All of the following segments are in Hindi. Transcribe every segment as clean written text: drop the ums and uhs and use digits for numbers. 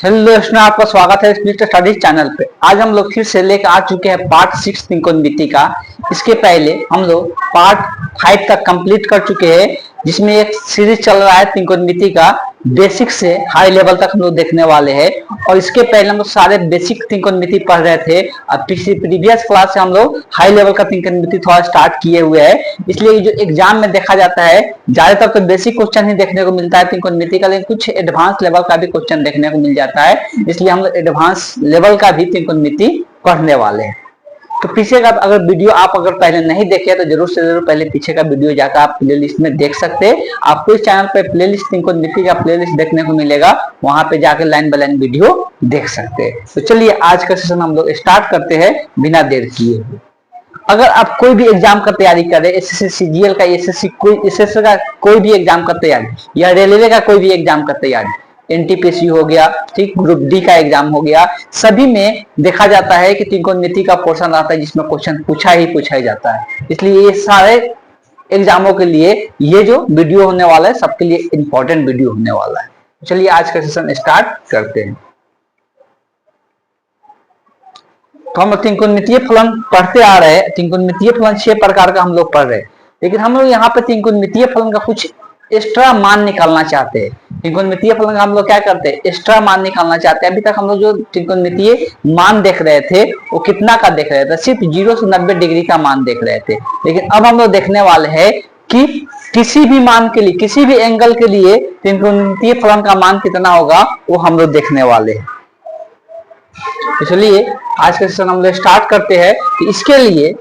हेलो दोस्तों, आपका स्वागत है स्प्लिट स्टडीज चैनल पे। आज हम लोग फिर से लेकर आ चुके हैं पार्ट 6 त्रिकोणमिति का। इसके पहले हम लोग पार्ट 5 तक कंप्लीट कर चुके हैं, जिसमें एक सीरीज चल रहा है त्रिकोणमिति का। बेसिक से हाई लेवल तक हम लोग देखने वाले हैं। और इसके पहले हम लोग सारे बेसिक त्रिकोणमिति पढ़ रहे थे। अब प्रीवियस क्लास से हम लोग हाई लेवल का त्रिकोणमिति थोड़ा स्टार्ट किए हुए हैं। इसलिए जो एग्जाम में देखा जाता है, ज्यादातर तो बेसिक क्वेश्चन ही देखने को मिलता है त्रिकोणमिति का, लेकिन कुछ एडवांस लेवल का भी क्वेश्चन देखने को मिल जाता है। इसलिए हम लोग एडवांस लेवल का भी त्रिकोणमिति पढ़ने वाले हैं। तो पीछे का अगर वीडियो आप अगर पहले नहीं देखे तो जरूर से जरूर पहले पीछे का वीडियो जाकर आप प्लेलिस्ट में देख सकते हैं। आपको इस चैनल पे प्लेलिस्ट त्रिकोणमिति का प्लेलिस्ट देखने को मिलेगा, वहां पे जाकर लाइन बाय लाइन वीडियो देख सकते हैं। तो चलिए आज का सेशन हम लोग स्टार्ट करते हैं बिना देर किए हुए। अगर आप कोई भी एग्जाम का तैयारी कर रहे हैं, एसएससी सीजीएल का, एसएससी कोई एसएससी का कोई भी एग्जाम का तैयारी, या रेलवे का कोई भी एग्जाम का तैयारी, एनटीपीसी हो गया, ठीक, ग्रुप डी का एग्जाम हो गया, सभी में देखा जाता है कि त्रिकोणमिति का पोर्शन आता है जिसमें क्वेश्चन पूछा ही जाता है। इसलिए ये सारे एग्जामों के लिए ये जो वीडियो होने वाला है सबके लिए इंपॉर्टेंट वीडियो होने वाला है। चलिए आज का सेशन स्टार्ट करते हैं। तो हम त्रिकोणमितीय फलन पढ़ते आ रहे हैं। त्रिकोणमितीय फलन 6 प्रकार का हम लोग पढ़ रहे हैं, लेकिन हम लोग यहाँ पे त्रिकोणमितीय फलन का कुछ एक्स्ट्रा मान निकालना चाहते हैं। त्रिकोणमितीय फलन का हम लोग क्या करते हैं, एक्स्ट्रा मान निकालना चाहते हैं। अभी तक हम लोग जो त्रिकोणमितीय मान देख रहे थे वो कितना का देख रहे थे, सिर्फ 0 से 90 डिग्री का मान देख रहे थे। लेकिन अब हम लोग देखने वाले हैं कि किसी भी मान के लिए, किसी भी एंगल के लिए त्रिकोणमितीय फलन का मान कितना होगा वो हम लोग देखने वाले हैं। इसलिए आज का सेशन हम लोग स्टार्ट करते हैं कि इसके लिए,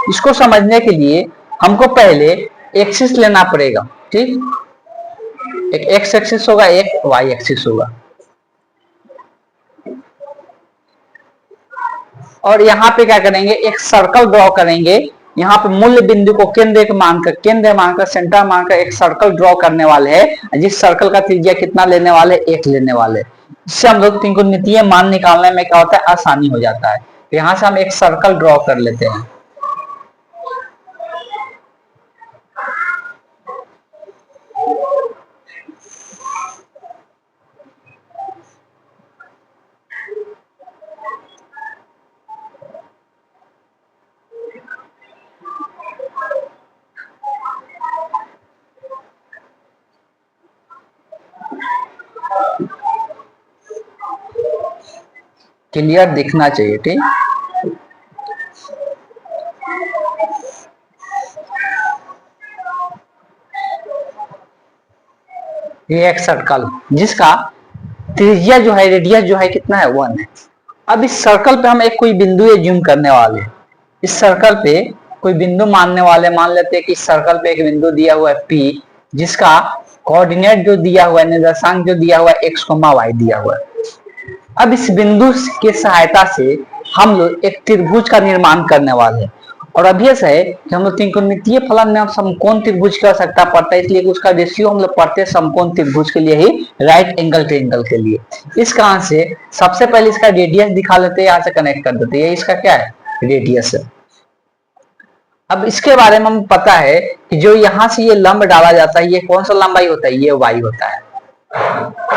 इसको समझने के लिए हमको पहले एक्सिस लेना पड़ेगा। ठीक, एक एक्स एक्सिस होगा, एक वाई एक्सिस होगा, और यहाँ पे क्या करेंगे, एक सर्कल ड्रॉ करेंगे। यहाँ पे मूल्य बिंदु को केंद्र मानकर सेंटर मानकर एक सर्कल ड्रॉ करने वाले हैं, जिस सर्कल का त्रिज्या कितना लेने वाले, 1 लेने वाले। इससे हम लोग त्रिकोणमितीय मान निकालने में क्या होता है, आसानी हो जाता है। तो यहाँ से हम एक सर्कल ड्रॉ कर लेते हैं। क्लियर दिखना चाहिए, ठीक। ये एक सर्कल जिसका त्रिज्या जो है, रेडियस जो है कितना है, 1 है। अब इस सर्कल पे हम एक कोई बिंदु जूम करने वाले हैं। इस सर्कल पे कोई बिंदु मानने वाले, मान लेते हैं कि इस सर्कल पे एक बिंदु दिया हुआ है P, जिसका कोऑर्डिनेट जो दिया हुआ है, निर्देशांक जो दिया हुआ है x, y दिया हुआ है। अब इस बिंदु के सहायता से हम लोग एक त्रिभुज का निर्माण करने वाले हैं। और अभ्यास है कि हम लोग त्रिकोणमितीय फलन में समकोण त्रिभुज की आवश्यकता पड़ता है, इसलिए उसका रेशियो हम लोग पढ़ते हैं समकोण त्रिभुज के लिए ही, राइट एंगल ट्रायंगल के लिए। इस कारण से सबसे पहले इसका रेडियस दिखा लेते हैं, यहाँ से कनेक्ट कर देते हैं। ये इसका क्या है, रेडियस है। अब इसके बारे में हमें पता है कि जो यहाँ से ये लंब डाला जाता है, ये कौन सा लंबाई होता है, ये y होता है।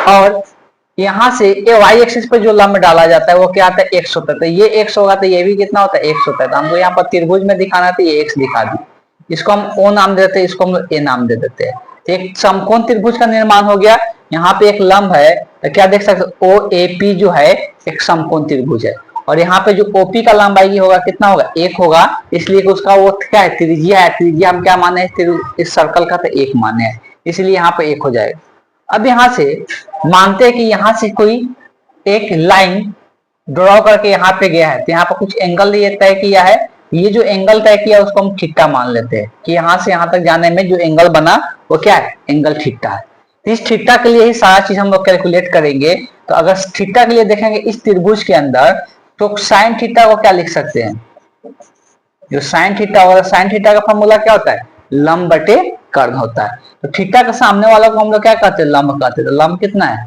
और यहाँ से ये y एक्सिस पर जो लंब डाला जाता है वो क्या आता है, x होता है। तो ये x होगा तो ये भी कितना होता है, x होता है। तो हमको यहाँ पर त्रिभुज में दिखाना था, ये x दिखा दी। इसको हम O नाम देते हैं, इसको हम A नाम दे देते हैं। तो एक समकोण त्रिभुज का निर्माण हो गया। यहाँ पे एक लंब है, तो क्या देख सकते, OAP जो है एक समकोण त्रिभुज है। और यहाँ पे जो OP का लंबाई होगा कितना होगा, 1 होगा। इसलिए उसका वो क्या है, त्रिज्या है। त्रिज्या हम क्या माने, इस सर्कल का तो 1 माने हैं, इसलिए यहाँ पे 1 हो जाएगा। अब यहाँ से मानते हैं कि यहाँ से कोई एक लाइन ड्रॉ करके यहाँ पे गया है, तो यहाँ पर कुछ एंगल ये तय किया है। ये जो एंगल तय किया उसको हम थीटा मान लेते हैं कि यहाँ से यहाँ तक जाने में जो एंगल बना वो क्या है, एंगल थीटा है। तो इस थीटा के लिए ही सारा चीज हम लोग कैलकुलेट करेंगे। तो अगर थीटा के लिए देखेंगे इस त्रिभुज के अंदर, तो साइन थीटा को क्या लिख सकते हैं, जो साइन थीटा होगा, साइन थीटा का फॉर्मूला क्या होता है, लंब बटे कर्ण होता है। तो थीटा के सामने वाला को हम लोग क्या कहते हैं, लंब कहते हैं। तो लंब कितना है,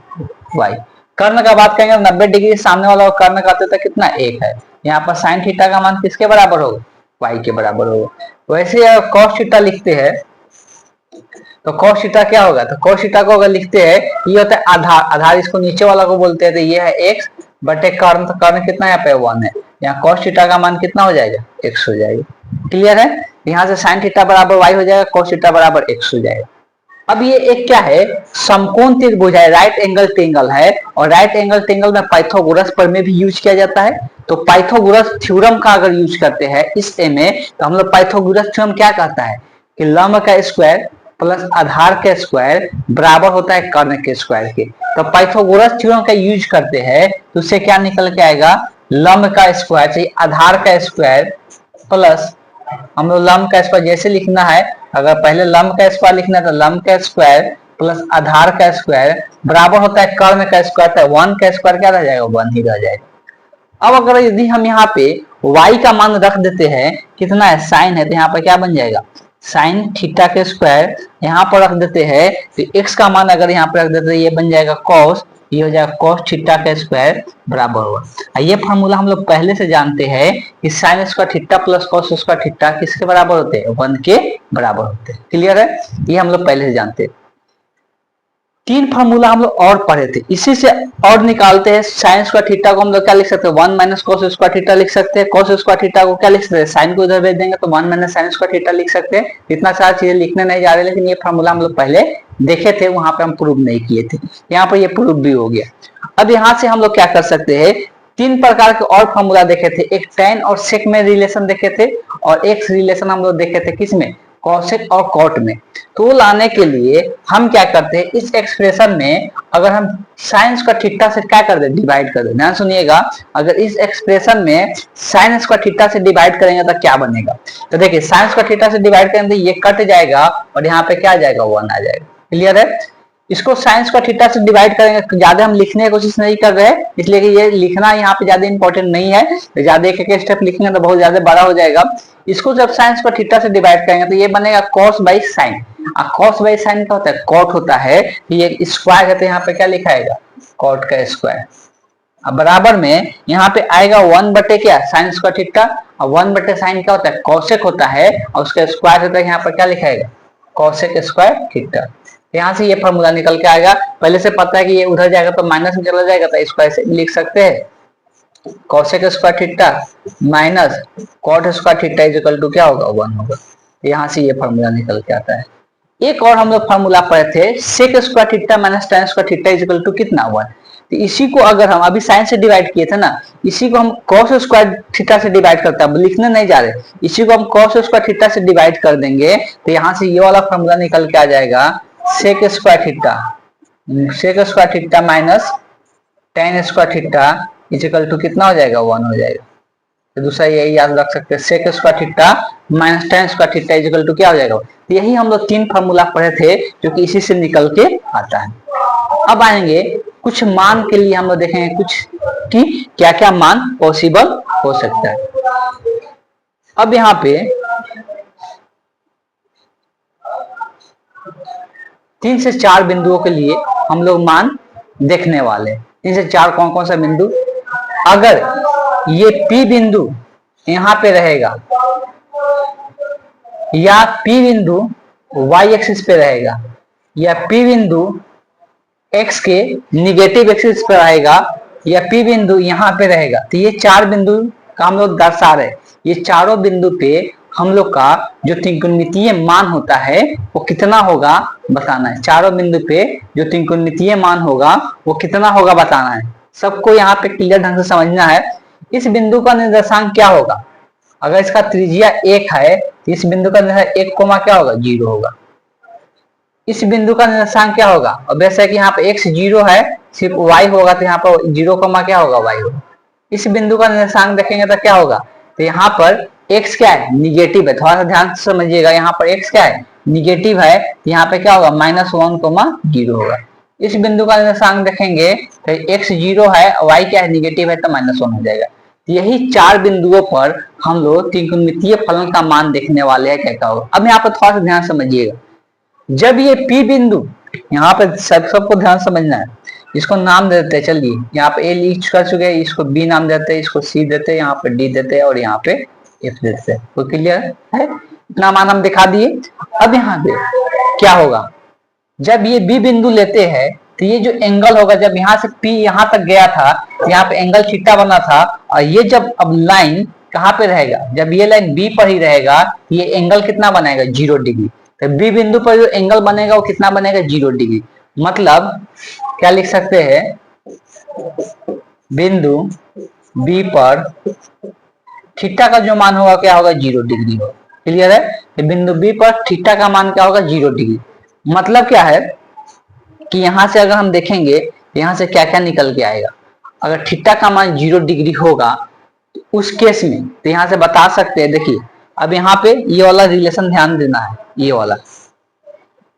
y। कर्ण का बात करेंगे 90 डिग्री सामने वाला को कर्ण कहते हैं, कितना 1 है। यहाँ पर साइन थीटा का मान किसके बराबर होगा, y के बराबर होगा। वैसे अगर cos थीटा लिखते हैं तो cos थीटा क्या होगा, तो cos थीटा को अगर लिखते हैं, ये होता है आधार, आधार इसको नीचे वाला को बोलते हैं, तो ये है x बटे कर्ण, तो कर्ण कितना यहाँ पे 1 है, यहाँ cos थीटा का मान कितना हो जाएगा, x हो जाएगा। क्लियर है, यहाँ से sin थीटा बराबर y हो जाएगा, cos थीटा बराबर x हो जाएगा। अब ये एक क्या है, समकोण त्रिभुज है, राइट एंगल ट्रायंगल है, और राइट एंगल ट्रायंगल में पाइथागोरस प्रमेय भी यूज किया जाता है। तो पाइथागोरस थ्योरम का अगर यूज करते हैं इस ए में, तो हम लोग पाइथागोरस थ्योरम क्या कहता है कि लंब का स्क्वायर प्लस आधार का स्क्वायर बराबर होता है कर्ण के स्क्वायर के। तो पाइथागोरस थ्योरम का यूज करते हैं तो उससे क्या निकल के आएगा, लंब का स्क्वायर चाहिए आधार का स्क्वायर प्लस, हम लोग लंब का स्क्वायर जैसे लिखना है, अगर पहले लंब का स्क्वायर लिखना है तो लंब का स्क्वायर प्लस आधार का स्क्वायर बराबर होता है कर्ण का स्क्वायर, तो 1 का स्क्वायर क्या रह जाएगा, 1 ही रह जाएगा। अब अगर यदि हम यहाँ पे y का मान रख देते हैं, कितना है साइन है, तो यहाँ पर क्या बन जाएगा साइन थीटा के स्क्वायर, यहाँ पर रख देते हैं तो x का मान अगर यहाँ पर रख देते हैं ये बन जाएगा cos, ये हो जाएगा cos थीटा का स्क्वायर बराबर होगा। ये फार्मूला हम लोग पहले से जानते हैं कि sine square theta plus cos square theta किसके बराबर होते हैं, 1 के बराबर होते हैं। क्लियर है, ये हम लोग पहले से जानते हैं। 3 फार्मूला हम लोग और पढ़े थे, इसी से और निकालते हैं। साइन स्क्वायर थीटा को हम लोग क्या लिख सकते हैं, 1 माइनस cos स्क्वायर थीटा लिख सकते हैं। cos स्क्वायर थीटा को क्या लिख सकते हैं, साइन को इधर भेज देंगे तो 1 माइनस साइन स्क्वायर थीटा लिख सकते हैं। इतना सारा चीजें लिखने नहीं जा रहे, लेकिन ये फार्मूला हम लोग पहले देखे थे, वहां पे हम प्रूव नहीं किए थे, यहाँ पर ये प्रूव भी हो गया। अब यहाँ से हम लोग क्या कर सकते हैं, 3 प्रकार के और फार्मूला देखे थे, एक tan और sec में रिलेशन देखे थे, और एक रिलेशन हम लोग देखे थे किसमें, कॉसेक और कॉट में। तो लाने के लिए हम क्या करते हैं, इस एक्सप्रेशन में अगर हम साइन स्क्वायर थीटा से क्या कर दे, डिवाइड कर दे। ध्यान सुनिएगा, अगर इस एक्सप्रेशन में साइन स्क्वायर थीटा से डिवाइड करेंगे तो क्या बनेगा, तो देखिए साइन स्क्वायर थीटा से डिवाइड करेंगे तो ये कट जाएगा और यहाँ पे क्या आ जाएगा, 1 आ जाएगा। क्लियर है, इसको साइन स्क्वायर थीटा से डिवाइड करेंगे, ज्यादा हम लिखने की कोशिश नहीं कर रहे हैं, इसलिए कि ये लिखना यहाँ पे ज्यादा इंपॉर्टेंट नहीं है, ज्यादा एक स्टेप लिखेंगे तो बहुत ज्यादा बड़ा हो जाएगा। इसको जब साइन स्क्वायर थीटा से डिवाइड करेंगे तो ये बनेगा cos बाई साइन, और cos बाई साइन क्या होता है, cot होता है, ये स्क्वायर है तो यहाँ पे क्या लिखा आएगा, cot का स्क्वायर। अब बराबर में यहाँ पे आएगा 1 बटे क्या, साइन स्क्वायर थीटा, और 1 बटे साइन क्या होता है, कॉसेक होता है, और उसका स्क्वायर होता है, यहाँ पर क्या लिखाएगा, कॉसेक स्क्वायर थीटा। यहाँ से ये फॉर्मूला निकल के आएगा। पहले से पता है कि ये उधर जाएगा तो माइनस में चला जाएगा, तो इसको ऐसे लिख सकते हैं, cosec square theta minus cot square theta is equal to क्या होगा, 1 होगा। यहाँ से ये फॉर्मूला निकल के आता है। एक और हम लोग फॉर्मूला पढ़े थे, sec square theta minus tan square theta is equal to कितना, 1। तो इसी को अगर हम अभी साइन से डिवाइड किए थे ना, इसी को हम cos स्क्वायर थीटा से डिवाइड करते हैं, अब लिखने नहीं जा रहे, इसी को हम cos स्क्वायर थीटा से डिवाइड कर देंगे तो यहाँ से ये वाला फॉर्मूला निकल के आ जाएगा, sec square theta minus tan square theta is equal to कितना हो जाएगा, 1 हो जाएगा। तो दूसरा यही याद रख सकते हैं, sec square theta minus tan square theta is equal to क्या हो जाएगा। तो यही हम लोग 3 फार्मूला पढ़े थे जो कि इसी से निकल के आता है। अब आएंगे कुछ मान के लिए, हम लोग देखेंगे कुछ कि क्या क्या मान पॉसिबल हो सकता है। अब यहाँ पे 3 से 4 बिंदुओं के लिए हम लोग मान देखने वाले। 3 से 4 कौन कौन सा बिंदु, अगर ये P बिंदु यहाँ पे रहेगा, या P बिंदु y एक्सिस पे रहेगा, या P बिंदु x के निगेटिव एक्सिस पे रहेगा, या P बिंदु यहाँ पे रहेगा, तो ये 4 बिंदु का हम लोग दर्शा रहे। ये चारों बिंदु पे हम लोग का जो त्रिकोणमितीय मान होता है वो कितना होगा बताना है। चारों बिंदु पे जो त्रिकोणमितीय मान होगा वो कितना होगा बताना है। सबको यहाँ पे क्लियर ढंग से समझना है। इस बिंदु का निर्देशांक क्या होगा, अगर इसका त्रिज्या 1 है तो इस बिंदु का निर्देशांक 1 कोमा क्या होगा, 0 होगा। इस बिंदु का निर्देशांक क्या होगा, और वैसे कि यहाँ पे x 0 है, सिर्फ y होगा, तो यहाँ पर 0 कोमा क्या होगा, y होगा। इस बिंदु का निर्देशांक देखेंगे तो क्या होगा, तो यहाँ पर x क्या है, निगेटिव है। थोड़ा सा ध्यान से समझिएगा, यहाँ पर x क्या है, निगेटिव है, यहाँ पे क्या होगा, -1,0 होगा। इस बिंदु का निर्देशांक देखेंगे तो x 0 है, y क्या है, निगेटिव है, तो -1 हो जाएगा। यही 4 बिंदुओं पर हम लोग त्रिकोणमितीय फलन का मान देखने वाले हैं, क्या होगा। अब यहाँ पर थोड़ा सा ध्यान समझिएगा, जब ये P बिंदु, यहाँ पे सबको ध्यान समझना है, इसको नाम देते हैं, चलिए यहाँ पे A लिख कर चुके हैं, इसको B नाम देते हैं, इसको C देते हैं, यहाँ पे D देते हैं, और यहाँ पे F देते हैं। तो क्लियर है, इतना मान हम दिखा दिए। अब यहाँ पे क्या होगा, जब ये बी बिंदु लेते हैं तो ये जो एंगल होगा, जब यहाँ से पी यहाँ तक गया था, यहाँ पे एंगल थीटा बना था, और ये जब अब लाइन कहाँ पे रहेगा, जब ये लाइन बी पर ही रहेगा, ये एंगल कितना बनाएगा, 0 डिग्री। तो बी बिंदु पर जो एंगल बनेगा वो कितना बनेगा, 0 डिग्री। मतलब क्या लिख सकते हैं, बिंदु बी पर थीटा का जो मान होगा क्या होगा, 0 डिग्री होगा। क्लियर है? बिंदु बी पर थीटा का मान क्या होगा, 0 डिग्री। मतलब क्या है कि यहां से अगर हम देखेंगे, यहां से क्या क्या निकल के आएगा। अगर थीटा का मान 0 डिग्री होगा तो उस केस में तो यहां से बता सकते हैं, देखिए अब यहाँ पे ये वाला रिलेशन ध्यान देना है, ये वाला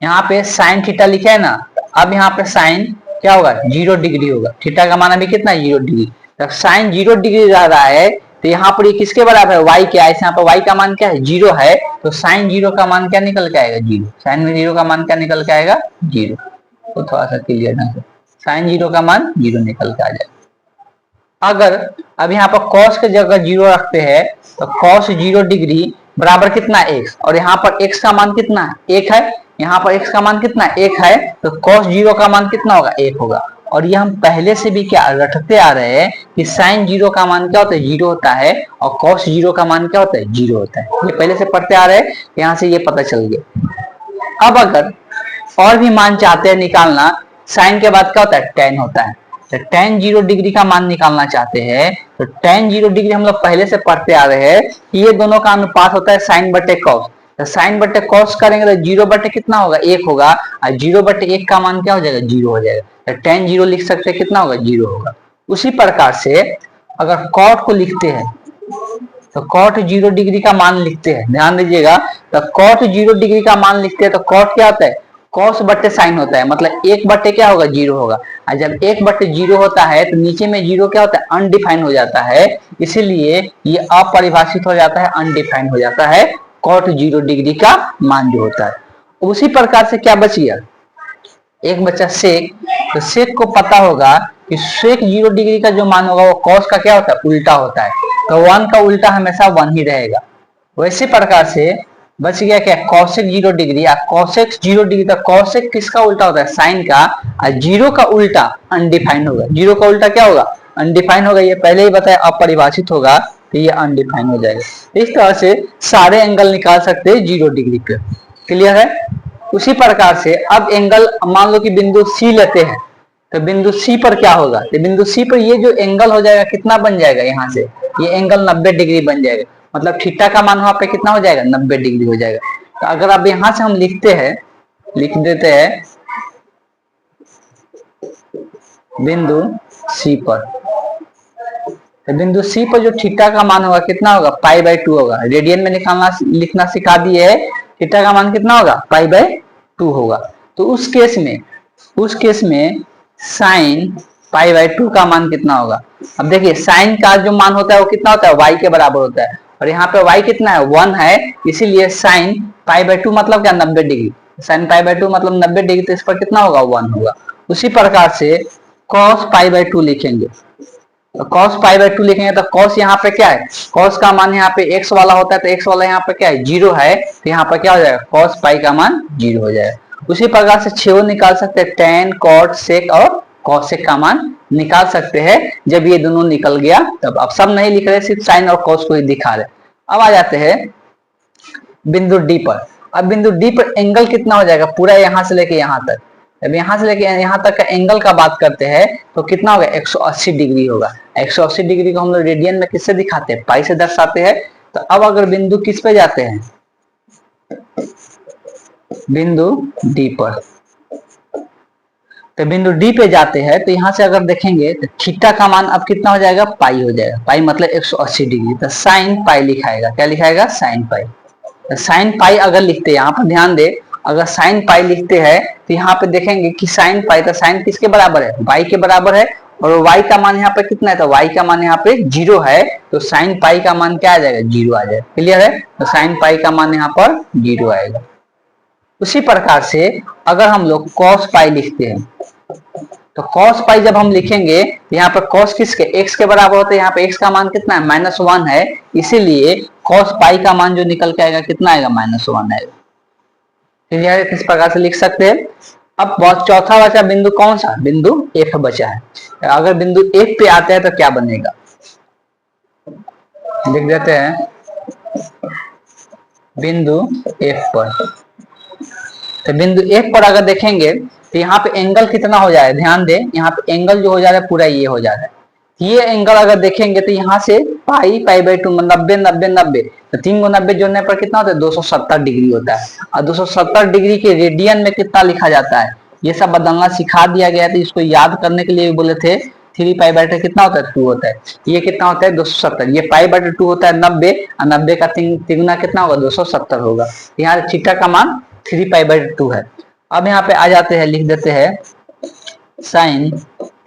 यहाँ पे साइन थीटा लिखा है ना, अब यहाँ पे साइन क्या होगा, 0 डिग्री होगा। थीटा का मान अभी कितना है, 0 डिग्री। जब साइन 0 डिग्री रह रहा है तो यहाँ पर ये किसके बराबर है, y के। ऐसे यहाँ पर y का मान क्या है, 0 है, तो साइन 0 का मान क्या निकल के आएगा, 0। साइन 0 का मान क्या निकल के आएगा, 0। तो थोड़ा सा क्लियर ढंग से साइन 0 का मान 0 निकल के आ जाएगा। अगर अब यहाँ पर cos के जगह 0 रखते हैं तो cos 0 डिग्री बराबर कितना, x, और यहाँ पर x का मान कितना है, 1 है। यहाँ पर x का मान कितना, 1 है, तो cos 0 का मान कितना होगा, 1 होगा। और ये हम पहले से भी क्या रटते आ रहे हैं कि साइन 0 का मान क्या होता है, 0 होता है, और cos 0 का मान क्या होता है, 0 होता है। ये पहले से पढ़ते आ रहे हैं, यहाँ से ये पता चल गया। अब अगर और भी मान चाहते हैं निकालना, साइन के बाद क्या होता है, tan होता है। तो tan 0 डिग्री का मान निकालना चाहते हैं तो tan 0 डिग्री हम लोग पहले से पढ़ते आ रहे हैं कि ये दोनों का अनुपात होता है साइन बटे कॉस। तो साइन बटे कॉस करेंगे तो 0 बटे कितना होगा, 1 होगा, और 0 बटे 1 का मान क्या हो जाएगा, 0 हो जाएगा। तो tan 0 लिख सकते हैं, कितना होगा, 0 होगा। उसी प्रकार से अगर cot को लिखते हैं तो cot 0 डिग्री का मान लिखते हैं, ध्यान दीजिएगा। तो cot 0 डिग्री का मान लिखते हैं तो cot क्या होता है, cos बटे साइन होता है, मतलब 1 बटे क्या होगा, 0 होगा। और जब 1 बटे 0 होता है तो नीचे में 0 क्या होता है, अनडिफाइन हो जाता है, इसीलिए ये अपरिभाषित हो जाता है, अनडिफाइन हो जाता है cot 0 डिग्री का मान जो होता है। उसी प्रकार से क्या बच गया, एक बच्चा सेक। तो सेक को पता होगा कि सेक 0 डिग्री का जो मान होगा वो कॉस का क्या होता है, उल्टा होता है। तो 1 का उल्टा हमेशा 1 ही रहेगा। वैसे प्रकार से बच गया क्या, कॉसेक 0 डिग्री। कॉसेक 0 डिग्री तक कॉसेक किसका उल्टा होता है, साइन का, और 0 का उल्टा अनडिफाइंड होगा। 0 का उल्टा क्या होगा, अनडिफाइंड होगा। ये पहले ही बताया अपरिभाषित होगा तो ये अनडिफाइंड हो जाएगा। इस तरह से सारे एंगल निकाल सकते हैं 0 डिग्री पे। क्लियर है? उसी प्रकार से अब एंगल मान लो कि बिंदु सी लेते हैं, तो बिंदु सी पर क्या होगा, तो बिंदु सी पर ये जो एंगल हो जाएगा कितना बन जाएगा, यहाँ से ये एंगल 90 डिग्री बन जाएगा। मतलब थीटा का मान वहां पे कितना हो जाएगा, 90 डिग्री हो जाएगा। तो अगर अब यहां से हम लिखते हैं, लिख देते हैं बिंदु सी पर, तो बिंदु सी पर जो थीटा का मान होगा कितना होगा, पाई बाई 2 होगा। रेडियन में निकालना लिखना सिखा दिए है, थीटा का मान कितना होगा, पाई बाई 2 होगा। तो उस केस में साइन पाई बाई 2 का मान कितना होगा। अब देखिए साइन का जो मान होता है वो कितना होता है, y के बराबर होता है, और यहाँ पे y कितना है, 1 है, इसीलिए साइन पाई बाई 2 मतलब क्या, 90 डिग्री। साइन पाई बाई 2 मतलब 90 डिग्री, तो इस पर कितना होगा, 1 होगा। उसी प्रकार से cos पाई बाई 2 लिखेंगे, तो cos पाई बाई 2 लिखेंगे तो cos यहाँ पे क्या है, cos का मान यहाँ पे x वाला होता है, तो x वाला यहाँ पे क्या है, 0 है, तो यहाँ पर क्या हो जाएगा, cos पाई का मान 0 हो जाएगा। उसी प्रकार से छेव निकाल सकते हैं, tan cot sec और cosec का मान निकाल सकते हैं। जब ये दोनों निकल गया तब अब सब नहीं लिख रहे, सिर्फ साइन और cos को ही दिखा रहे। अब आ जाते हैं बिंदु डी पर। अब बिंदु डी पर एंगल कितना हो जाएगा, पूरा यहाँ से लेके यहाँ तक। अब यहाँ से लेके यहाँ तक का एंगल का बात करते हैं तो कितना होगा, 180 डिग्री होगा। 180 डिग्री को हम लोग रेडियन में किससे दिखाते हैं, पाई से दर्शाते हैं। तो अब अगर बिंदु किस पे जाते हैं, बिंदु डी पर, तो बिंदु डी पे जाते हैं तो यहाँ से अगर देखेंगे तो थीटा का मान अब कितना हो जाएगा, पाई हो जाएगा। पाई मतलब 180 डिग्री, तो साइन पाई लिखाएगा, क्या लिखाएगा, साइन पाई। तो साइन पाई अगर लिखते हैं, यहाँ पर ध्यान दे, अगर साइन पाई लिखते हैं तो यहाँ पे देखेंगे कि साइन पाई, तो साइन किसके बराबर है, y के बराबर है, और y का मान यहाँ पे कितना है, तो y का मान यहाँ पे 0 है, तो साइन पाई का मान क्या आ जाएगा, 0 आ जाएगा। क्लियर है? तो साइन पाई का मान यहाँ पर 0 आएगा। उसी प्रकार से अगर हम लोग cos पाई लिखते हैं, तो cos पाई जब हम लिखेंगे यहाँ पर cos किसके, x के बराबर होता है, यहाँ पे x का मान कितना है, -1 है, इसीलिए cos पाई का मान जो निकल के आएगा कितना आएगा, -1 आएगा। क्लियर है? किस प्रकार से लिख सकते हैं, अब बहुत चौथा बचा बिंदु, कौन सा बिंदु F बचा है। अगर बिंदु F पे आते हैं तो क्या बनेगा, लिख देते हैं बिंदु F पर। तो बिंदु F पर अगर देखेंगे तो यहाँ पे एंगल कितना हो जाए, ध्यान दें यहाँ पे एंगल जो हो जा रहा है पूरा ये हो जा रहा है। ये एंगल अगर देखेंगे तो यहाँ से पाई पाई बाई 2 90 90 90, तो 3 को 90 जोड़ने पर कितना होता है 270 डिग्री होता है। और 270 डिग्री के रेडियन में कितना लिखा जाता है, ये सब बदलना सिखा दिया गया था। इसको याद करने के लिए बोले थे 3 पाई बाई 2 कितना होता है 2 होता है, ये कितना होता है 270, ये पाई बाई 2 होता है 90, और 90 का तिगुना कितना होगा 270 होगा। यहाँ थीटा का मान 3 पाई बाई 2 है। अब यहाँ पे आ जाते हैं, लिख देते हैं साइन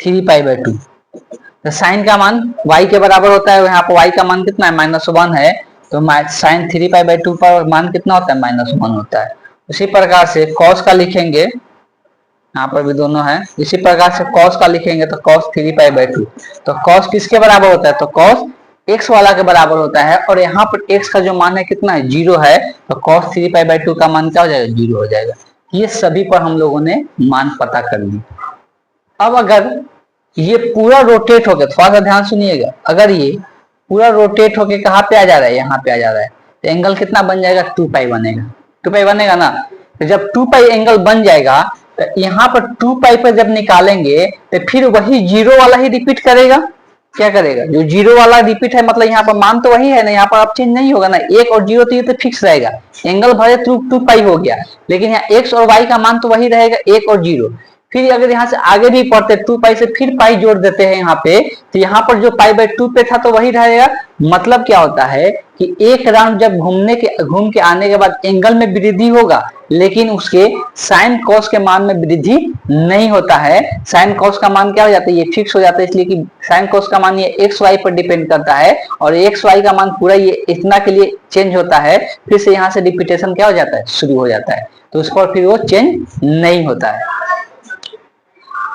3 पाई बाई 2। तो साइन का मान y के बराबर होता है, यहाँ पर y का मान कितना है -1 है, तो साइन 3 पाई बाई 2 पर मान कितना होता है -1 होता है। उसी प्रकार से cos का लिखेंगे, यहाँ पर भी दोनों है, इसी प्रकार से cos का लिखेंगे तो cos 3 पाई बाई 2, तो cos किसके बराबर होता है, तो cos x वाला के बराबर होता है। और यहाँ पर x का जो मान है कितना है 0 है, तो cos 3 पाई बाई 2 का मान क्या हो जाएगा 0 हो जाएगा। ये सभी पर हम लोगों ने मान पता कर ली। अब अगर ये पूरा रोटेट होकर, थोड़ा सा ध्यान सुनिएगा, अगर ये पूरा रोटेट होके कहाँ पे आ जा रहा है, यहाँ पे आ जा रहा है, तो एंगल कितना बन जाएगा 2 पाई बनेगा, 2 पाई बनेगा ना। तो जब 2 पाई एंगल बन जाएगा तो यहाँ पर 2 पाई पर जब निकालेंगे तो फिर वही 0 वाला ही रिपीट करेगा। क्या करेगा, जो 0 वाला रिपीट है, मतलब यहाँ पर मान तो वही है ना, यहाँ पर अब चेंज नहीं होगा ना, 1 और 0 तो ये तो फिक्स रहेगा। एंगल भले 2 पाई हो गया, लेकिन यहाँ x और y का मान तो वही रहेगा 1 और 0। फिर अगर यहाँ से आगे भी पढ़ते 2 पाई से फिर पाई जोड़ देते हैं यहाँ पे, तो यहाँ पर जो पाई बाई 2 पे था तो वही रहेगा। मतलब क्या होता है कि एक राउंड जब घूम के आने के बाद एंगल में वृद्धि होगा, लेकिन उसके साइन कॉस के मान में वृद्धि नहीं होता है। साइन कॉस का मान क्या हो जाता है, ये फिक्स हो जाता है, इसलिए कि साइन कॉस का मान ये एक्स वाई पर डिपेंड करता है, और एक्स वाई का मान पूरा ये इतना के लिए चेंज होता है। फिर से यहाँ से रिपीटेशन क्या हो जाता है, शुरू हो जाता है, तो उस पर फिर वो चेंज नहीं होता है।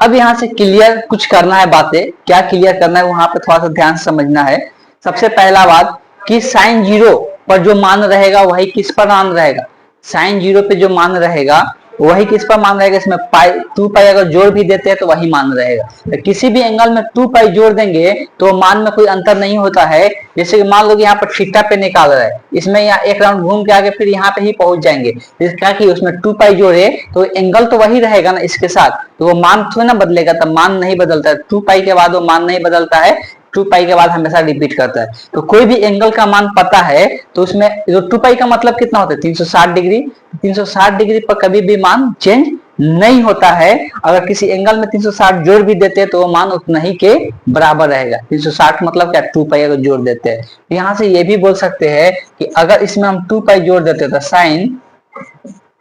अब यहाँ से क्लियर कुछ करना है बातें, क्या क्लियर करना है वहां पे थोड़ा सा ध्यान समझना है। सबसे पहला बात कि साइन 0 पर जो मान रहेगा वही किस पर मान रहेगा, साइन 0 पे जो मान रहेगा वही किस पर मान रहेगा, इसमें पाई 2 पाई अगर जोड़ भी देते हैं तो वही मान रहेगा। तो किसी भी एंगल में 2 पाई जोड़ देंगे तो मान में कोई अंतर नहीं होता है। जैसे कि मान लो कि यहाँ पर थीटा पे निकाल रहा है, इसमें यहाँ एक राउंड घूम के आगे फिर यहाँ पे ही पहुंच जाएंगे, क्या कि उसमें 2 पाई जोड़े तो एंगल तो वही रहेगा ना इसके साथ, तो वो मान थोड़ा ना बदलेगा, तब मान नहीं बदलता है। 2 पाई के बाद वो मान नहीं बदलता है, 2 पाई के बाद हमेशा रिपीट करता है। तो कोई भी एंगल का मान पता है तो उसमें जो 2 पाई का मतलब कितना होता है 360 डिग्री, 360 डिग्री पर कभी भी मान चेंज नहीं होता है। अगर किसी एंगल में 360 जोड़ भी देते हैं तो वो मान उतना ही के बराबर रहेगा। 360 मतलब क्या 2 पाई अगर जोड़ देते हैं, तो यहाँ से ये भी बोल सकते हैं कि अगर इसमें हम 2 पाई जोड़ देते हैं तो साइन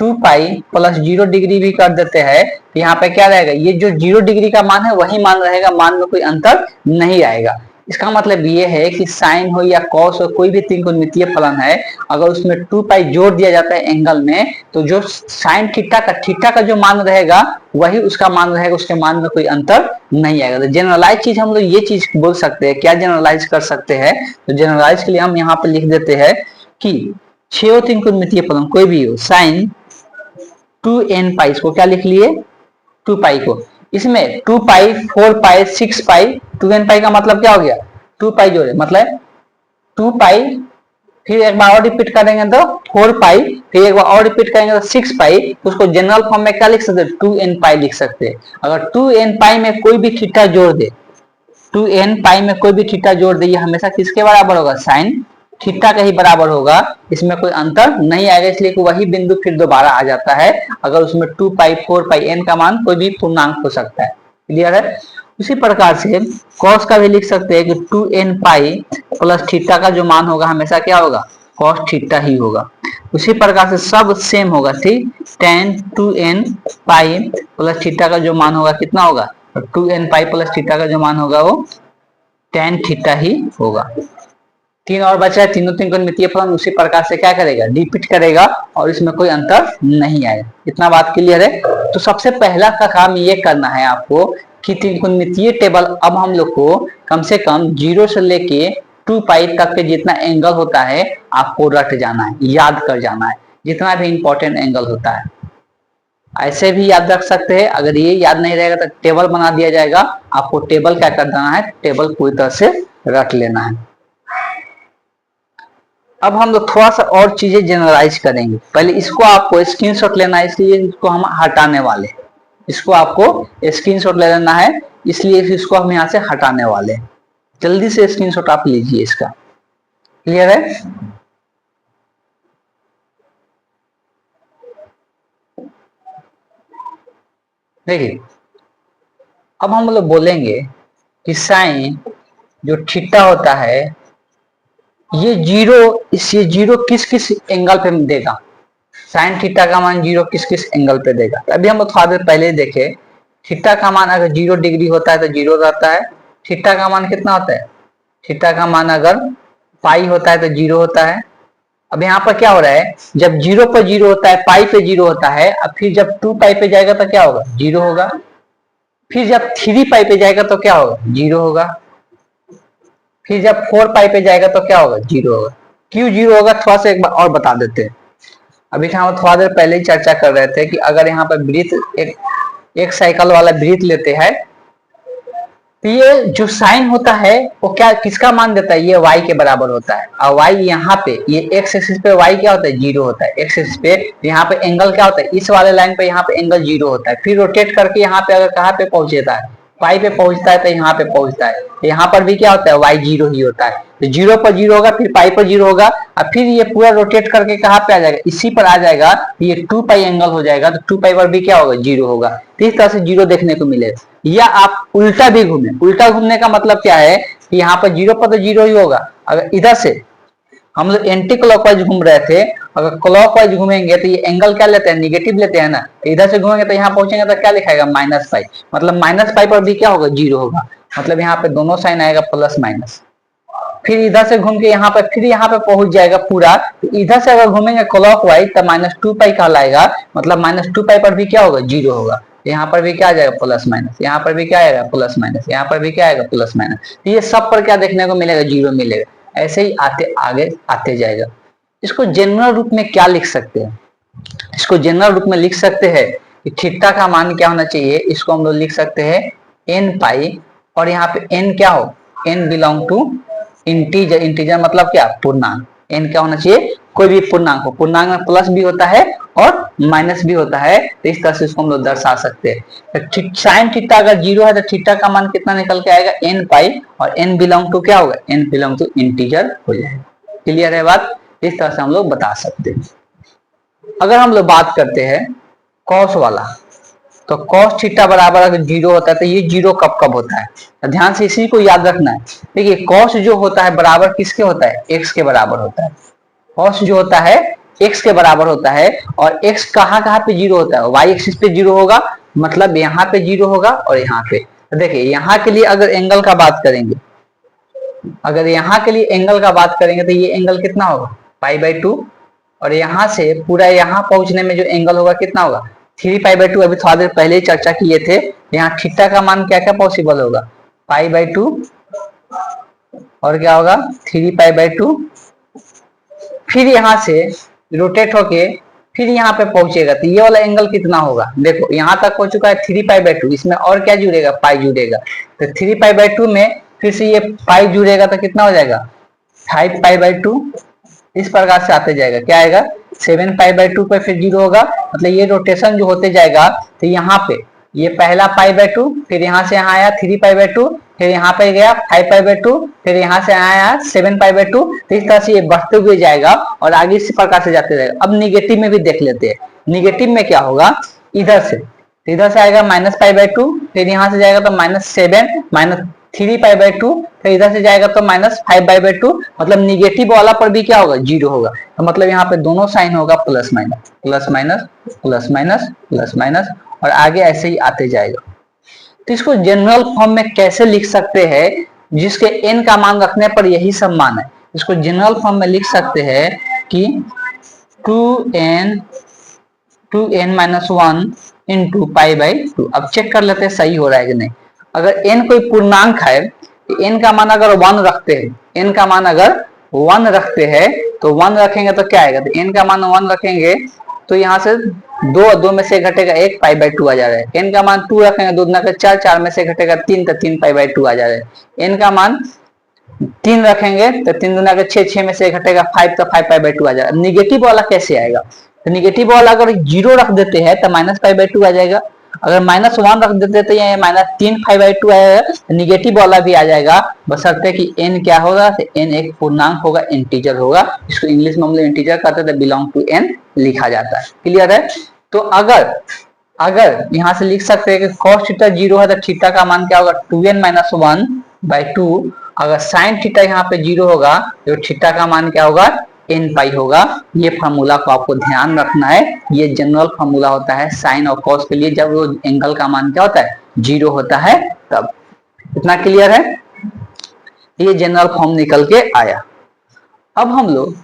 2 पाई प्लस 0 डिग्री भी कर देते हैं, तो यहाँ पे क्या रहेगा, ये जो 0 डिग्री का मान है वही मान रहेगा, मान में कोई अंतर नहीं आएगा। इसका मतलब ये है कि साइन हो या कॉस हो, कोई भी त्रिकोणमितीय फलन है, अगर उसमें 2 पाई जोड़ दिया जाता है एंगल में, तो जो साइन थीटा का जो मान रहेगा वही उसका मान रहेगा, उसके मान में कोई अंतर नहीं आएगा। तो जनरलाइज चीज हम लोग ये चीज बोल सकते हैं, क्या जनरलाइज कर सकते हैं, तो जनरलाइज के लिए हम यहाँ पे लिख देते हैं कि 6 त्रिकोणमितीय फलन कोई भी हो, साइन 2n पाई, इसको क्या लिख लिए 2 पाई को, इसमें 2 पाई 4 पाई 6 पाई 2n पाई का मतलब क्या हो गया 2 पाई जोड़े, मतलब 2 पाई, फिर एक बार और रिपीट करेंगे तो 4 पाई, फिर एक बार और रिपीट करेंगे तो 6 पाई, उसको जनरल फॉर्म में क्या लिख सकते हैं 2n पाई लिख सकते हैं। अगर 2n पाई में कोई भी थीटा जोड़ दे, 2n पाई में कोई भी थीटा जोड़ दे, ये हमेशा किसके बराबर होगा, साइन थीटा का ही बराबर होगा, इसमें कोई अंतर नहीं आएगा, इसलिए कि वही बिंदु फिर दोबारा आ जाता है। अगर उसमें 2 पाई 4 पाई n का मान कोई भी पूर्णांक हो सकता है। क्लियर है। उसी प्रकार से cos का भी लिख सकते हैं कि 2n पाई प्लस थीटा का जो मान होगा हमेशा क्या होगा cos थीटा ही होगा। उसी प्रकार से सब सेम होगा, ठीक, tan 2n pi plus theta का जो मान होगा कितना होगा, 2n पाई प्लस थीटा का जो मान होगा वो tan थीटा ही होगा। 3 और बचा है, तीनों त्रिकोणमितीय फलन उसी प्रकार से क्या करेगा रिपीट करेगा, और इसमें कोई अंतर नहीं आएगा। इतना बात क्लियर है। तो सबसे पहला का काम ये करना है आपको कि त्रिकोणमितीय टेबल अब हम लोग को कम से कम 0 से लेके 2 पाई तक के जितना एंगल होता है आपको रट जाना है, याद कर जाना है, जितना भी इंपॉर्टेंट एंगल होता है। ऐसे भी याद रख सकते हैं। अगर ये याद नहीं रहेगा तो टेबल बना दिया जाएगा, आपको टेबल क्या कर देना है, टेबल पूरी तरह से रख लेना है। अब हम लोग थोड़ा सा और चीजें जनरलाइज करेंगे। पहले इसको आपको स्क्रीनशॉट लेना है, इसलिए इसको हम हटाने वाले, इसको आपको स्क्रीनशॉट ले लेना है, इसलिए इसको हम यहाँ से हटाने वाले हैं। जल्दी से स्क्रीनशॉट आप लीजिए इसका। क्लियर है? देखिए अब हम लोग बोलेंगे कि साइन जो थीटा होता है ये जीरो, ये जीरो किस किस एंगल पे देगा, साइन थीटा का मान जीरो किस किस एंगल पे देगा। अभी हम लोग थोड़ा देर पहले देखे, थीटा का मान अगर 0 डिग्री होता है तो 0 रहता है। थीटा का मान कितना होता है, थीटा का मान अगर पाई होता है तो 0 होता है। अब यहाँ पर क्या हो रहा है, जब 0 पर 0 होता है, पाई पे 0 होता है, अब फिर जब 2 पाई पे जाएगा तो क्या होगा, 0 होगा। फिर जब 3 पाई पे जाएगा तो क्या होगा, 0 होगा। फिर जब 4 पाई पे जाएगा तो क्या होगा, 0 होगा। क्यों 0 होगा, थोड़ा सा एक बार और बता देते हैं। अभी हम थोड़ा देर पहले ही चर्चा कर रहे थे कि अगर यहाँ पर वृत्त एक साइकिल वाला वृत्त लेते हैं तो ये जो साइन होता है वो क्या किसका मान देता है, ये y के बराबर होता है। और y यहाँ पे ये x एक्सिस पे y क्या होता है, 0 होता है। x एक्सिस पे यहाँ पे एंगल क्या होता है, इस वाले लाइन पे यहाँ पे एंगल 0 होता है। फिर रोटेट करके यहाँ पे अगर कहाँ पे पहुंचता है, पाई पे पहुंचता है तो यहाँ पे पहुंचता है। यहाँ पर भी क्या होता है, y 0 ही होता है। तो 0 पर 0 होगा, फिर पाई पर 0 होगा, और फिर ये पूरा रोटेट करके कहाँ पे आ जाएगा, इसी पर आ जाएगा। ये 2 पाई एंगल हो जाएगा, तो 2 पाई पर भी क्या होगा, 0 होगा। तो इस तरह से 0 देखने को मिलेगा। या आप उल्टा भी घूमे, उल्टा घूमने का मतलब क्या है कि यहाँ पर 0 पर तो 0 ही होगा। अगर इधर से हम लोग एंटी क्लॉकवाइज घूम रहे थे, अगर क्लॉकवाइज घूमेंगे तो ये एंगल क्या लेते हैं, निगेटिव लेते हैं ना। इधर से घूमेंगे तो यहाँ पहुंचेंगे तो क्या लिखाएगा, -पाई। मतलब -पाई पर भी क्या होगा, 0 होगा। मतलब यहाँ पे दोनों साइन आएगा प्लस माइनस। फिर इधर से घूम के यहाँ पे फिर यहाँ पे पहुंच जाएगा पूरा। तो इधर से अगर घूमेंगे क्लॉकवाइज तो -2 पाई कहलाएगा। मतलब -2 पाई पर भी क्या होगा, 0 होगा। यहाँ पर भी क्या आ जाएगा, प्लस माइनस। यहाँ पर भी क्या आएगा, प्लस माइनस। यहाँ पर भी क्या आएगा, प्लस माइनस। ये सब पर क्या देखने को मिलेगा, 0 मिलेगा। ऐसे ही आते आगे आते जाएगा। इसको जनरल रूप में क्या लिख सकते हैं, इसको जनरल रूप में लिख सकते हैं कि थीटा का मान क्या होना चाहिए। इसको हम लोग लिख सकते हैं n पाई, और यहाँ पे n क्या हो, n belong to integer. Integer मतलब क्या, पूर्णांक। n क्या होना चाहिए, कोई भी पूर्णांक हो। पूर्णांक में प्लस भी होता है और माइनस भी होता है। तो इस तरह से इसको हम लोग दर्शा सकते हैं। तो साइन थीटा अगर 0 है तो थीटा का मान कितना निकल के आएगा, n पाई, और n बिलोंग टू क्या होगा, n बिलोंग टू इंटीजर हो जाएगा। क्लियर है बात? इस तरह से हम लोग बता सकते हैं। अगर हम लोग बात करते हैं कॉस वाला, तो कॉस थीटा बराबर अगर 0 होता है तो ये 0 कब कब होता है, तो ध्यान से इसी को याद रखना है। देखिए कॉस जो होता है बराबर किसके होता है, x के बराबर होता है। कॉस जो होता है x के बराबर होता है, और x कहाँ कहाँ पे 0 होता है, y एक्सिस पे 0 होगा, मतलब यहाँ पे 0 होगा और यहाँ पे। तो देखिए यहाँ के लिए अगर एंगल का बात करेंगे, अगर यहाँ के लिए एंगल का बात करेंगे तो ये एंगल कितना होगा, π/2। और यहाँ से पूरा यहाँ पहुंचने में जो एंगल होगा कितना होगा, 3π/2। अभी थोड़ा देर पहले ही चर्चा किए थे। यहाँ थीटा का मान क्या क्या पॉसिबल होगा, π/2, और क्या होगा 3π/2। फिर यहाँ से रोटेट होके फिर यहाँ पे पहुंचेगा तो ये वाला एंगल कितना होगा, देखो यहाँ तक हो चुका है 3π/2। इसमें और क्या जुड़ेगा, पाई जुड़ेगा। तो 3π/2 में फिर से ये पाई जुड़ेगा तो कितना हो जाएगा, 5π/2। इस प्रकार से आते जाएगा, क्या आएगा 7π/2 पे फिर 0 होगा। मतलब ये रोटेशन जो होते जाएगा तो यहाँ पे ये पहला π/2, फिर यहाँ से यहाँ आया 3π/2, फिर यहाँ पे गया 5π/2, फिर यहाँ से आया 7π/2। तो इस तरह से ये बढ़ते हुए जाएगा और आगे इसी प्रकार से जाते रहेगा। अब निगेटिव में भी देख लेते हैं। निगेटिव में क्या होगा, इधर से तो इधर से आएगा -π/2, फिर यहाँ से जाएगा तो -7 -3π/2, फिर इधर से जाएगा तो -5/2। मतलब निगेटिव वाला पर भी क्या होगा, 0 होगा। तो मतलब यहाँ पे दोनों साइन होगा plus minus plus minus plus minus plus minus, और आगे ऐसे ही आते जाएगा। तो इसको जनरल फॉर्म में कैसे लिख सकते हैं, जिसके n का मान रखने पर यही सब मान है। इसको जनरल फॉर्म में लिख सकते हैं कि 2n - 1 इंटू π/2। अब चेक कर लेते हैं सही हो रहा है कि नहीं। अगर n कोई पूर्णांक है, n का मान अगर 1 रखते हैं, n का मान अगर 1 रखते हैं तो 1 रखेंगे तो क्या आएगा, तो n का मान 1 रखेंगे तो यहाँ से 2 और 2 में से घटेगा 1, पाई बाई 2 आ जा रहा है। n का मान 2 रखेंगे, 2 दूना 4, 4 में से घटेगा 3 तो 3 पाई बाई 2 आ जा रहा है। n का मान 3 रखेंगे तो 3 दूना 6, 6 में से घटेगा 5 तो 5 पाई बाई 2 आ जाएगा। निगेटिव वाला कैसे आएगा? तो निगेटिव वाला अगर 0 रख देते हैं तो माइनस पाई बाई 2 आ जाएगा। अगर -1 रख देते तो ये -3 पाई बाई 2 आएगा। तो निगेटिव वाला भी आ जाएगा, बशर्ते कि n क्या होगा, तो n एक पूर्णांक होगा, इंटीजर होगा। इसको इंग्लिश में हम लोग इंटीजर कहते हैं, तो बिलोंग टू n लिखा जाता है। क्लियर है? तो अगर यहां से लिख सकते हैं कि cos थीटा 0 है तो थीटा का मान क्या होगा, 2n - 1 बाई 2। अगर साइन थीटा यहाँ पे 0 होगा तो थीटा का मान क्या होगा, n पाई होगा। ये फार्मूला को आपको ध्यान रखना है, ये जनरल फार्मूला होता है साइन और कॉस के लिए, जब वो एंगल का मान क्या होता है, 0 होता है तब। इतना क्लियर है? ये जनरल फॉर्म निकल के आया। अब हम लोग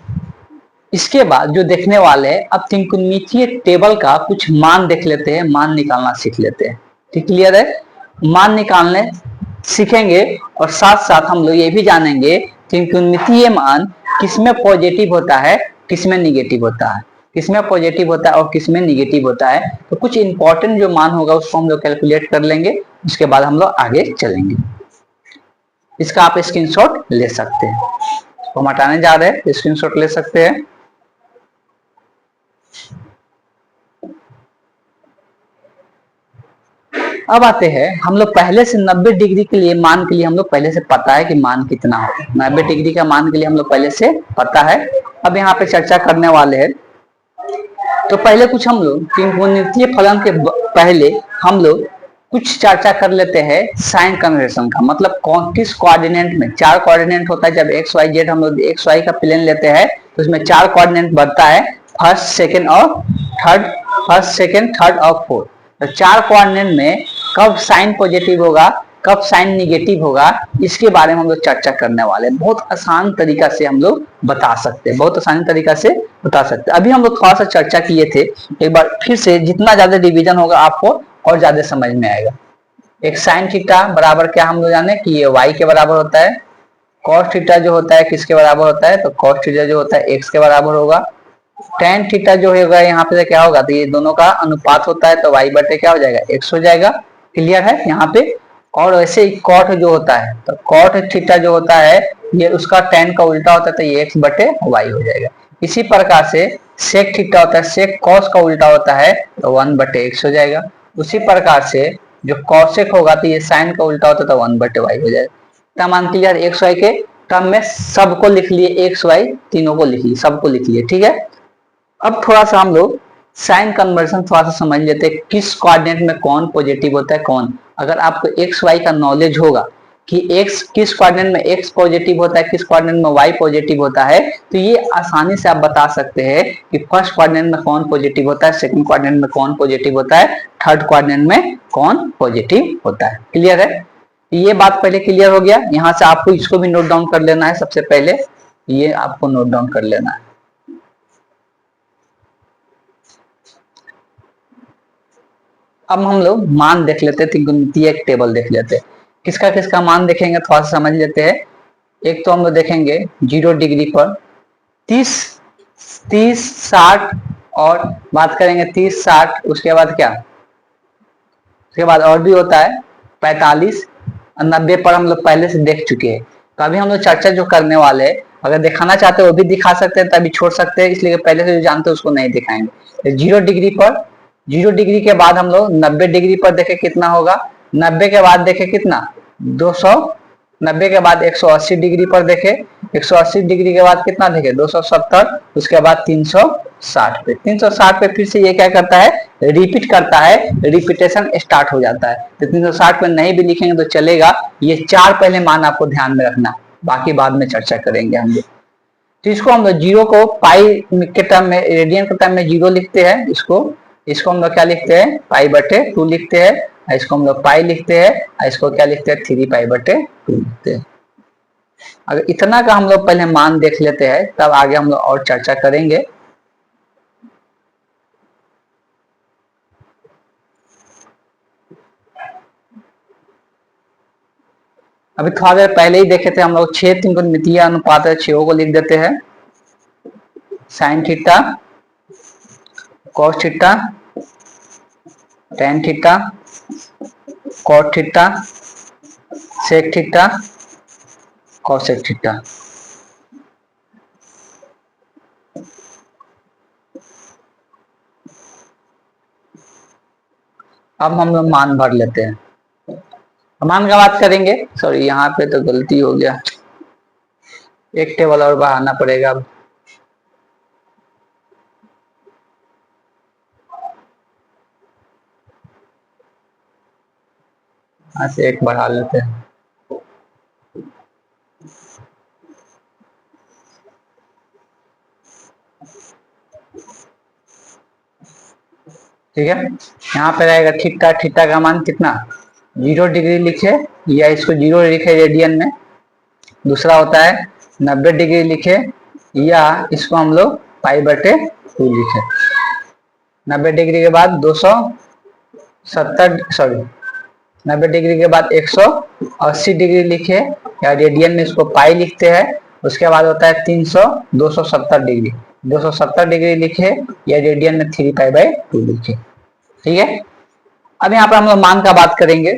इसके बाद जो देखने वाले हैं, अब त्रिकोणमितीय टेबल का कुछ मान देख लेते हैं, मान निकालना सीख लेते हैं। ठीक, क्लियर है? मान निकालने सीखेंगे और साथ साथ हम लोग ये भी जानेंगे त्रिकोणमितीय मान किसमें पॉजिटिव होता है, किसमें निगेटिव होता है, किसमें पॉजिटिव होता है और किसमें निगेटिव होता है। तो कुछ इंपॉर्टेंट जो मान होगा उसको हम लोग कैलकुलेट कर लेंगे, उसके बाद हम लोग आगे चलेंगे। इसका आप स्क्रीनशॉट ले सकते हैं, हम हटाने जा रहे हैं, स्क्रीनशॉट ले सकते हैं। अब आते हैं हम लोग पहले से 90 डिग्री के लिए मान के लिए हम लोग पहले से पता है कि मान कितना होगा। 90 डिग्री का मान के लिए हम लोग पहले से पता है। अब यहाँ पे चर्चा करने वाले हैं। तो पहले कुछ हम लोग त्रिकोणमितीय फलन के पहले हम लोग कुछ चर्चा कर लेते हैं साइन कन्वर्शन का। मतलब कौन किस कोऑर्डिनेट में, 4 कोऑर्डिनेट होता है। जब एक्स वाई जेड हम लोग एक्स वाई का प्लेन लेते हैं तो उसमें 4 कोऑर्डिनेट बनता है, फर्स्ट सेकंड और थर्ड, फर्स्ट सेकंड थर्ड और फोर्थ। तो 4 कोऑर्डिनेट में कब साइन पॉजिटिव होगा, कब साइन निगेटिव होगा, इसके बारे में हम लोग चर्चा करने वाले हैं। बहुत आसान तरीका से हम लोग बता सकते हैं, बहुत आसान तरीका से बता सकते हैं। अभी हम लोग थोड़ा सा चर्चा किए थे, एक बार फिर से जितना ज्यादा डिवीजन होगा आपको और ज्यादा समझ में आएगा। एक साइन थीटा बराबर क्या हम लोग जाने कि ये y के बराबर होता है। कॉस थीटा जो होता है किसके बराबर होता है, तो कॉस थीटा जो होता है x के बराबर होगा। टेन थीटा जो होगा यहाँ पे क्या होगा, तो ये दोनों का अनुपात होता है, तो y बटे क्या हो जाएगा, x हो जाएगा। क्लियर है यहाँ पे? और वैसे ही कॉट जो होता है, तो कॉट थीटा जो होता है ये उसका टेन का उल्टा होता है, तो ये x बटे y हो जाएगा। इसी प्रकार से सेक थीटा होता है, सेक कॉस का उल्टा होता है, तो 1 बटे x हो जाएगा। उसी प्रकार से जो कॉसेक होगा तो ये साइन का उल्टा होता है, तो 1 बटे y हो जाएगा। मान क्लियर? एक्स वाई के टर्म में सबको लिख लिए, एक्स वाई तीनों को लिख लिए, सबको लिख लिए। ठीक है? अब थोड़ा सा हम लोग साइन कन्वर्शन थोड़ा सा समझ लेते हैं, किस कोऑर्डिनेट में कौन पॉजिटिव होता है कौन। अगर आपको एक्स वाई का नॉलेज होगा कि एक्स किस कोऑर्डिनेट में एक्स पॉजिटिव होता है, किस कोऑर्डिनेट में वाई पॉजिटिव होता है, तो ये आसानी से आप बता सकते हैं कि फर्स्ट कोऑर्डिनेट में कौन पॉजिटिव होता है, सेकंड कोऑर्डिनेट में कौन पॉजिटिव होता है, थर्ड कोऑर्डिनेट में कौन पॉजिटिव होता है। क्लियर है? ये बात पहले क्लियर हो गया। यहाँ से आपको इसको भी नोट डाउन कर लेना है। सबसे पहले ये आपको नोट डाउन कर लेना है। अब हम लोग मान देख लेते हैं, त्रिकोणमितीय एक टेबल देख लेते हैं। किसका किसका मान देखेंगे, थोड़ा सा समझ लेते हैं। एक तो हम लोग देखेंगे 0 डिग्री पर 30, 30, 60 और बात करेंगे 30, 60। उसके बाद क्या, उसके बाद और भी होता है 45 और 90 पर हम लोग पहले से देख चुके हैं। तो अभी हम लोग चर्चा जो करने वाले हैं, अगर दिखाना चाहते हैं वो भी दिखा सकते हैं, तभी छोड़ सकते हैं, इसलिए पहले से जो जानते हैं उसको नहीं दिखाएंगे। 0 डिग्री पर, 0 डिग्री के बाद हम लोग 90 डिग्री पर देखे कितना होगा, 90 के बाद देखे कितना 200, 90 के बाद 180 डिग्री पर देखे, 180 डिग्री के बाद कितना देखे 270, उसके बाद 360 पे, 360 पे फिर से ये क्या करता है, रिपीट करता है, रिपीटेशन स्टार्ट हो जाता है। तो 360 पे नहीं भी लिखेंगे तो चलेगा। ये 4 पहले मान आपको ध्यान में रखना, बाकी बाद में चर्चा करेंगे हम लोग। तो इसको हम लोग 0 को पाई के टर्म में, रेडियन के टर्म में 0 लिखते हैं। इसको हम लोग क्या लिखते हैं, पाई बटे 2 लिखते हैं। इसको हम लोग पाई लिखते हैं, इसको क्या लिखते हैं, 3 पाई बटे 2 लिखते हैं। अगर इतना का हम लोग पहले मान देख लेते हैं, तब आगे हम लोग और चर्चा करेंगे। अभी थोड़ा देर पहले ही देखे थे हम लोग 6 त्रिकोणमितीय अनुपात है, 6 को लिख देते हैं। Sine theta, cos theta, tan theta, cot theta, sec theta, cosec theta. अब हम लोग मान भर लेते हैं। मान का बात करेंगे, सॉरी यहाँ पे तो गलती हो गया, एक टेबल और बढ़ाना पड़ेगा अब। यहाँ से एक बढ़ा लेते हैं। ठीक है, यहाँ पे रहेगा थीटा, थीटा का मान कितना 0 डिग्री लिखे या इसको 0 लिखे रेडियन में। दूसरा होता है 90 डिग्री लिखे या इसको हम लोग पाई/2 लिखे। 90 डिग्री के बाद 270, सॉरी 90 डिग्री के बाद 180 डिग्री लिखे या रेडियन में इसको पाई लिखते हैं। उसके बाद होता है 270 डिग्री, 270 डिग्री लिखे या रेडियन में 3π/2 लिखे। ठीक है, अब यहाँ पर हम लोग मान का बात करेंगे।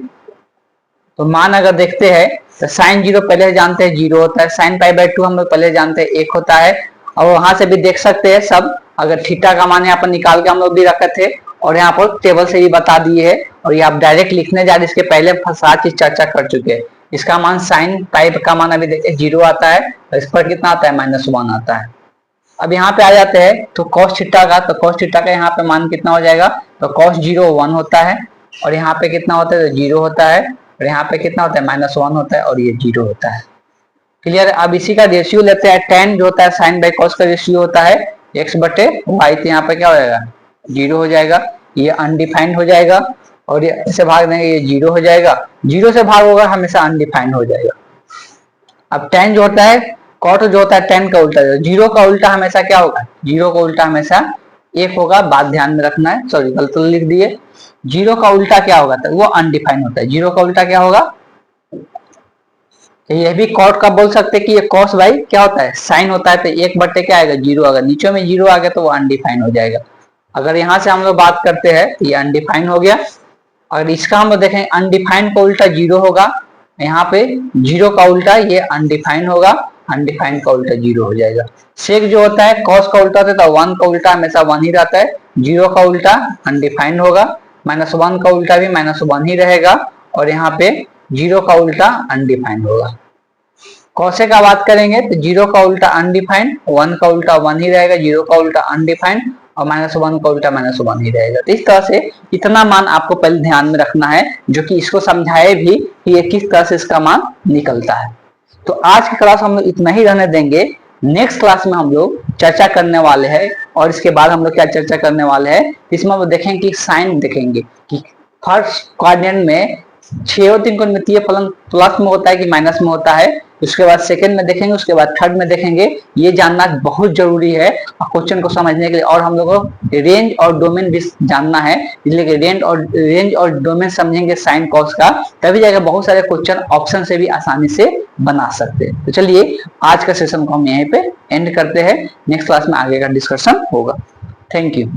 तो मान अगर देखते हैं तो साइन 0 पहले जानते हैं 0 होता है, साइन π/2 हम लोग पहले जानते हैं 1 होता है। और वहां से भी देख सकते हैं सब, अगर थीटा का मान यहाँ पर निकाल के हम लोग भी रखे थे और यहाँ पर टेबल से भी बता दिए है, और ये आप डायरेक्ट लिखने जा रहे, इसके पहले सारी चीज चर्चा कर चुके हैं। इसका मान साइन पाई का मान अभी देखिए 0 आता है और इस पर कितना आता है -1 आता है। अब यहाँ पे आ जाते हैं तो cos थीटा का, तो cos थीटा का यहाँ पे मान कितना हो जाएगा, तो cos 0 1 होता है और यहाँ पे कितना होता है तो 0 होता है और यहाँ पे कितना होता है -1 होता है और ये 0 होता है। क्लियर। अब इसी का रेशियो लेते हैं, tan जो होता है साइन बाई कॉस का रेशियो होता है x/y, तो यहाँ पे क्या हो जाएगा 0 हो जाएगा, ये अनडिफाइंड हो जाएगा और ये इसे भाग देंगे ये 0 हो जाएगा, 0 से भाग होगा हमेशा अनडिफाइंड हो जाएगा। अब tan जो होता है, कॉट जो होता है tan का उल्टा, 0 का उल्टा हमेशा क्या होगा, 0 का उल्टा हमेशा 1 होगा, बात ध्यान में रखना है, सॉरी गलत लिख दिए। 0 का उल्टा क्या होगा, तो वो अनडिफाइंड होता है। 0 का उल्टा क्या होगा, तो ये भी कॉट का बोल सकते हैं कि ये कॉस बाई क्या होता है साइन होता है, तो 1/, क्या आएगा 0, अगर नीचे में 0 आ गया तो वो अनडिफाइंड हो जाएगा। अगर यहाँ से हम लोग बात करते हैं तो ये अनडिफाइंड हो गया। अगर इसका हम लोग देखें अनडिफाइंड का उल्टा 0 होगा, यहाँ पे 0 का उल्टा ये अनडिफाइंड होगा, अनडिफाइंड का उल्टा 0 हो जाएगा। सेक जो होता है कॉस का उल्टा होता है, 1 का उल्टा हमेशा 1 ही रहता है, 0 का उल्टा अनडिफाइंड होगा, -1 का उल्टा भी -1 ही रहेगा और यहाँ पे 0 का उल्टा अनडिफाइंड होगा। कॉसे का बात करेंगे तो 0 का उल्टा अनडिफाइंड, 1 का उल्टा 1 ही रहेगा, 0 का उल्टा अनडिफाइंड और -1 का उल्टा -1 ही रहेगा। तो इस तरह से इतना मान आपको पहले ध्यान में रखना है, जो कि इसको समझाए भी कि ये किस तरह से इसका मान निकलता है। तो आज की क्लास हम लोग इतना ही रहने देंगे। नेक्स्ट क्लास में हम लोग चर्चा करने वाले हैं और इसके बाद हम लोग क्या चर्चा करने वाले हैं, इसमें हम देखेंगे कि साइन देखेंगे कि फर्स्ट क्वाड्रेंट में 6 और 3 त्रिकोणमितीय फलन प्लस में होता है कि माइनस में होता है, उसके बाद सेकंड में देखेंगे, उसके बाद थर्ड में देखेंगे। ये जानना बहुत जरूरी है क्वेश्चन को समझने के लिए, और हम लोग को रेंज और डोमेन भी जानना है, इसलिए रेंज और डोमेन समझेंगे साइन कॉस का, तभी जाकर बहुत सारे क्वेश्चन ऑप्शन से भी आसानी से बना सकते हैं। तो चलिए आज का सेशन को हम यहीं पे एंड करते हैं, नेक्स्ट क्लास में आगे का डिस्कशन होगा। Thank you.